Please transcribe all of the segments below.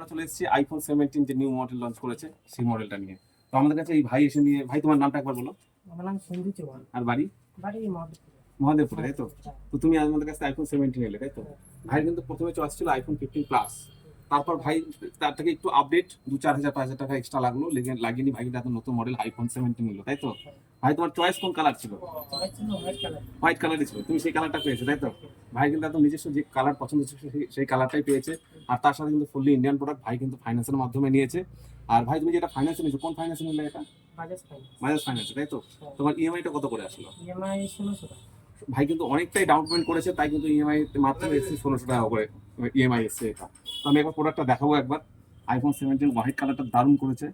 চলে এসেছি আইফোন 17 যে নিউ মডেল লঞ্চ করেছে সেই মডেলটা নিয়ে। তো আমাদের কাছে এই ভাই এসে নিয়ে, ভাই তোমার নামটা একবার বলো। আমার নাম সঞ্জু চৌহান। আর বাড়ি? বাড়ি মহাদেবপুর। মহাদেবপুরে, তাই তো? তো তুমি আমাদের কাছে আইফোন 17 এলে, তাই তো? ভাই কিন্তু প্রথমে চয়েস ছিল আইফোন 15 প্লাস। তারপর ভাই তার থেকে একটু আপডেট 2-4 হাজার 5 হাজার টাকা এক্সট্রা লাগলো, লাগিয়ে ভাই কিন্তু এত নতুন মডেল আইফোন 17 নিল, তাই তো? ভাই তোমার চয়েস কোন কালার ছিল? হোয়াইট কালারই ছিল, তুমি সেই কালারটা পেয়েছো, তাই তো? ভাই কিন্তু একদম নিজস্ব যে কালার পছন্দ ছিল সেই কালারটাই পেয়েছে। আর তার সাথে কিন্তু ফুললি ইন্ডিয়ান প্রোডাক্ট, ভাই কিন্তু ফাইন্যান্সের মাধ্যমে নিয়েছে। আর ভাই তুমি যেটা ফাইন্যান্সে নিয়েছো, কোন ফাইন্যান্সে নিলে এটা? বাজাজ ফাইন্যান্স, তাই তো? তোমার ইএমআইটা কত করে আসলো? ইএমআই 1600 টাকা। ভাই কিন্তু অনেকটাই ডাউন পেমেন্ট করেছে, তাই কিন্তু ইএমআই মাত্র এসছে 1600 টাকা করে ইএমআই এসছে এটা। তো আমি একবার প্রোডাক্টটা দেখাবো একবার। আইফোন 17 হোয়াইট কালারটা দারুণ করেছে,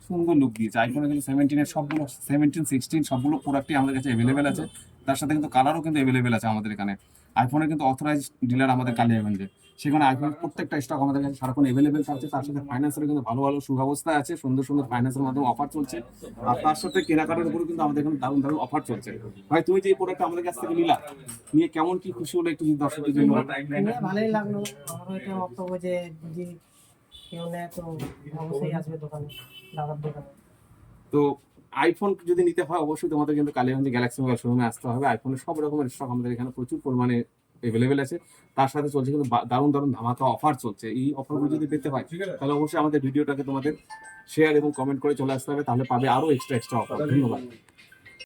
সুন্দর লুক দিয়েছে। আইফোনে কিন্তু 17 সবগুলো 17, 16 সবগুলো প্রোডাক্টই আমাদের কাছে অ্যাভেলেবেল আছে। তার সাথে কিন্তু কালারও কিন্তু অ্যাভেলেবেল আছে আমাদের এখানে। আইফোনের কিন্তু অথরাইজ ডিলার আমাদের কালিয়াগঞ্জে, সেখানে আইফোনের প্রত্যেকটা স্টক আমাদের কাছে সারাক্ষণ অ্যাভেলেবেল থাকছে। তার সাথে ফাইন্যান্সের কিন্তু ভালো ভালো সুব্যবস্থায় আছে, সুন্দর সুন্দর ফাইন্যান্সের মাধ্যমে অফার চলছে। আর তার সাথে কেনাকাটার উপরে কিন্তু আমাদের এখানে দারুণ দারুণ অফার চলছে। ভাই তুমি যে প্রোডাক্টটা আমাদের কাছ থেকে নিলা, নিয়ে কেমন কি খুশি হলো একটু যদি দর্শকদের জন্য? ভালোই লাগলো। আমারও এটা বক্তব্য যে যদি কেউ নেয় তো অবশ্যই আসবে দোকানে, দাদার দোকানে। তো আইফোন যদি নিতে হয় অবশ্যই তোমাদের কিন্তু কালিয়াগঞ্জ গ্যালাক্সি মোবাইল শোরুমে আসতে হবে। আইফোনের সব রকমের স্টক আমাদের এখানে প্রচুর পরিমাণে অ্যাভেলেবেল আছে। তার সাথে চলছে কিন্তু দারুণ দারুণ ধামাকা অফার চলছে। এই অফারগুলো যদি পেতে হয় তাহলে অবশ্যই আমাদের ভিডিওটাকে তোমাদের শেয়ার এবং কমেন্ট করে চলে আসতে হবে, তাহলে পাবে আরো এক্সট্রা অফার। ধন্যবাদ।